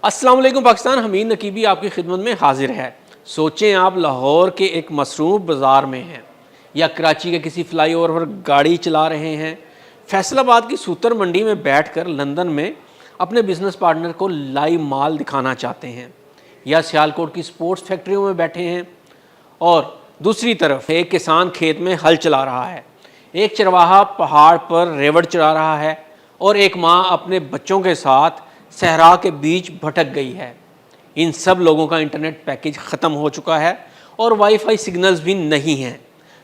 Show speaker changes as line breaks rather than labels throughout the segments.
السلام علیکم پاکستان، حمید نقیبی آپ کی خدمت میں حاضر ہے۔ سوچیں آپ لاہور کے ایک مصروف بازار میں ہیں یا کراچی کے کسی فلائی اوور پر گاڑی چلا رہے ہیں، فیصل آباد کی سوتر منڈی میں بیٹھ کر لندن میں اپنے بزنس پارٹنر کو لائیو مال دکھانا چاہتے ہیں، یا سیالکوٹ کی سپورٹس فیکٹریوں میں بیٹھے ہیں اور دوسری طرف ایک کسان کھیت میں ہل چلا رہا ہے، ایک چرواہا پہاڑ پر ریوڑ چلا رہا ہے اور ایک ماں اپنے بچوں کے ساتھ صحرا کے بیچ بھٹک گئی ہے۔ ان سب لوگوں کا انٹرنیٹ پیکج ختم ہو چکا ہے اور وائی فائی سگنلز بھی نہیں ہیں،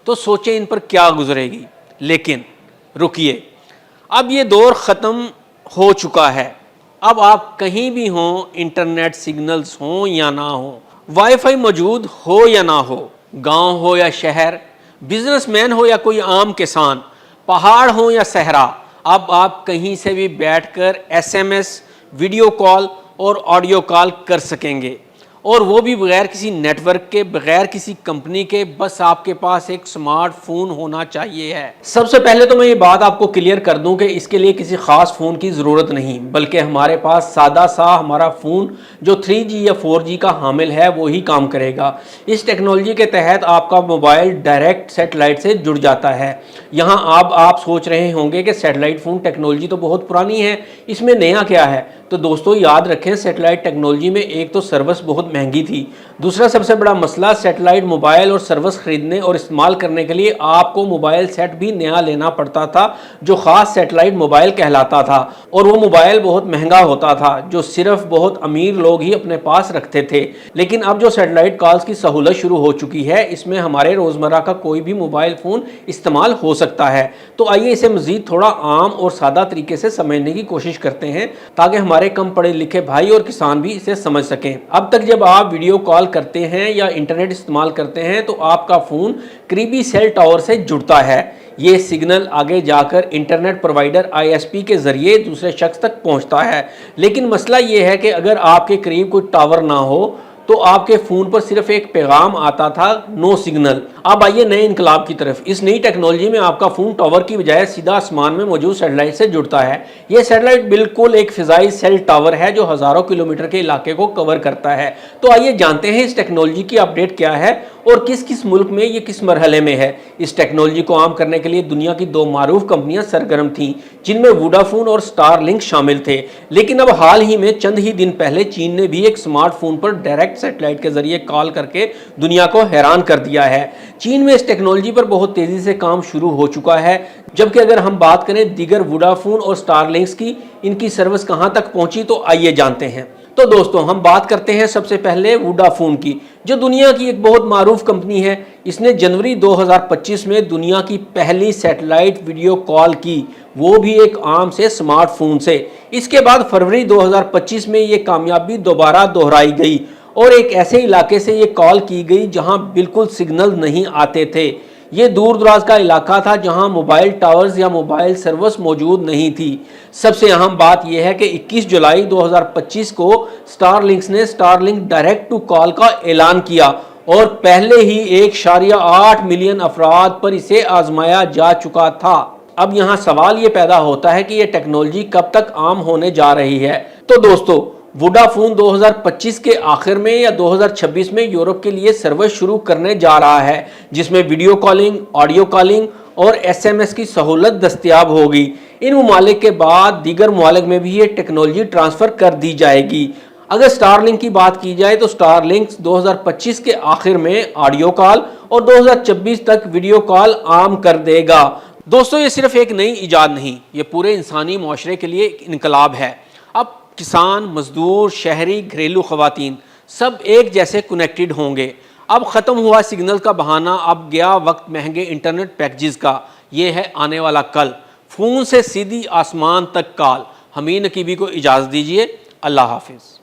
تو سوچیں ان پر کیا گزرے گی۔ لیکن رکیے، اب یہ دور ختم ہو چکا ہے۔ اب آپ کہیں بھی ہوں، انٹرنیٹ سگنلز ہوں یا نہ ہوں، وائی فائی موجود ہو یا نہ ہو، گاؤں ہو یا شہر، بزنس مین ہو یا کوئی عام کسان، پہاڑ ہو یا صحرا، اب آپ کہیں سے بھی بیٹھ کر S M S, video call اور آڈیو کال کر سکیں گے، اور وہ بھی بغیر کسی نیٹ ورک کے، بغیر کسی کمپنی کے، بس آپ کے پاس ایک سمارٹ فون ہونا چاہیے ہے۔ سب سے پہلے تو میں یہ بات آپ کو کلیئر کر دوں کہ اس کے لیے کسی خاص فون کی ضرورت نہیں، بلکہ ہمارے پاس سادہ سا ہمارا فون جو 3G یا 4G کا حامل ہے وہی کام کرے گا۔ اس ٹیکنالوجی کے تحت آپ کا موبائل ڈائریکٹ سیٹلائٹ سے جڑ جاتا ہے۔ یہاں آپ سوچ رہے ہوں گے کہ سیٹلائٹ فون ٹیکنالوجی تو بہت پرانی ہے، اس میں نیا کیا ہے؟ تو دوستو یاد رکھیں، سیٹلائٹ ٹیکنالوجی میں ایک تو سروس بہت مہنگی تھی، دوسرا سب سے بڑا مسئلہ سیٹلائٹ موبائل اور سروس خریدنے اور استعمال کرنے کے لیے آپ کو موبائل سیٹ بھی نیا لینا پڑتا تھا جو خاص سیٹلائٹ موبائل کہلاتا تھا، اور وہ موبائل بہت مہنگا ہوتا تھا جو صرف بہت امیر لوگ ہی اپنے پاس رکھتے تھے۔ لیکن اب جو سیٹلائٹ کالز کی سہولت شروع ہو چکی ہے، اس میں ہمارے روزمرہ کا کوئی بھی موبائل فون استعمال ہو سکتا ہے۔ تو آئیے اسے مزید تھوڑا عام اور سادہ طریقے سے سمجھنے کی کوشش کرتے ہیں تاکہ ہمارے کم پڑھے لکھے بھائی اور کسان بھی اسے سمجھ سکیں۔ اب تک جب آپ ویڈیو کال کرتے ہیں یا انٹرنیٹ استعمال کرتے ہیں تو آپ کا فون قریبی سیل ٹاور سے جڑتا ہے۔ یہ سگنل آگے جا کر انٹرنیٹ پرووائڈر ISP کے ذریعے دوسرے شخص تک پہنچتا ہے۔ لیکن مسئلہ یہ ہے کہ اگر آپ کے قریب کوئی ٹاور نہ ہو تو آپ کے فون پر صرف ایک پیغام آتا تھا، نو سگنل۔ اب آئیے نئے انقلاب کی طرف۔ اس نئی ٹیکنالوجی میں آپ کا فون ٹاور کی بجائے سیدھا آسمان میں موجود سیٹلائٹ سے جڑتا ہے۔ یہ سیٹلائٹ بالکل ایک فضائی سیل ٹاور ہے جو ہزاروں کلومیٹر کے علاقے کو کور کرتا ہے۔ تو آئیے جانتے ہیں اس ٹیکنالوجی کی اپڈیٹ کیا ہے اور کس کس ملک میں یہ کس مرحلے میں ہے۔ اس ٹیکنالوجی کو عام کرنے کے لیے دنیا کی دو معروف کمپنیاں سرگرم تھیں، جن میں ووڈا فون اور سٹار لنک شامل تھے۔ لیکن اب حال ہی میں چند ہی دن پہلے چین نے بھی ایک سمارٹ فون پر ڈائریکٹ سیٹلائٹ کے ذریعے کال کر کے دنیا کو حیران کر دیا ہے۔ چین میں اس ٹیکنالوجی پر بہت تیزی سے کام شروع ہو چکا ہے، جبکہ اگر ہم بات کریں دیگر ووڈا فون اور سٹار لنکس کی، ان کی سروس کہاں تک پہنچی تو آئیے جانتے ہیں۔ تو دوستو ہم بات کرتے ہیں سب سے پہلے ووڈا فون کی، جو دنیا کی ایک بہت معروف کمپنی ہے۔ اس نے جنوری 2025 میں دنیا کی پہلی سیٹلائٹ ویڈیو کال کی، وہ بھی ایک عام سے سمارٹ فون سے۔ اس کے بعد فروری 2025 میں یہ کامیابی دوبارہ دہرائی گئی اور ایک ایسے علاقے سے یہ کال کی گئی جہاں بالکل سگنل نہیں آتے تھے۔ یہ دور دراز کا علاقہ تھا جہاں موبائل ٹاورز یا موبائل سروس موجود نہیں تھی۔ سب سے اہم بات یہ ہے کہ 21 جولائی 2025 کو سٹار لنکس نے Starlink direct to call کا اعلان کیا اور پہلے ہی 1.8 ملین افراد پر اسے آزمایا جا چکا تھا۔ اب یہاں سوال یہ پیدا ہوتا ہے کہ یہ ٹیکنالوجی کب تک عام ہونے جا رہی ہے؟ تو دوستو ووڈا فون 2025 کے آخر میں یا 2026 میں یورپ کے لیے سروس شروع کرنے جا رہا ہے، جس میں ویڈیو کالنگ، آڈیو کالنگ اور SMS کی سہولت دستیاب ہوگی۔ ان ممالک کے بعد دیگر ممالک میں بھی یہ ٹیکنالوجی ٹرانسفر کر دی جائے گی۔ اگر سٹار لنک کی بات کی جائے تو سٹار لنک 2025 کے آخر میں آڈیو کال اور 2026 تک ویڈیو کال عام کر دے گا۔ دوستو یہ صرف ایک نئی ایجاد نہیں، یہ پورے انسانی معاشرے کے لیے ایک انقلاب ہے۔ اب کسان، مزدور، شہری، گھریلو خواتین سب ایک جیسے کنیکٹڈ ہوں گے۔ اب ختم ہوا سگنل کا بہانہ، اب گیا وقت مہنگے انٹرنیٹ پیکجز کا۔ یہ ہے آنے والا کل، فون سے سیدھی آسمان تک کال۔ حمید نقیبی کو اجازت دیجیے، اللہ حافظ۔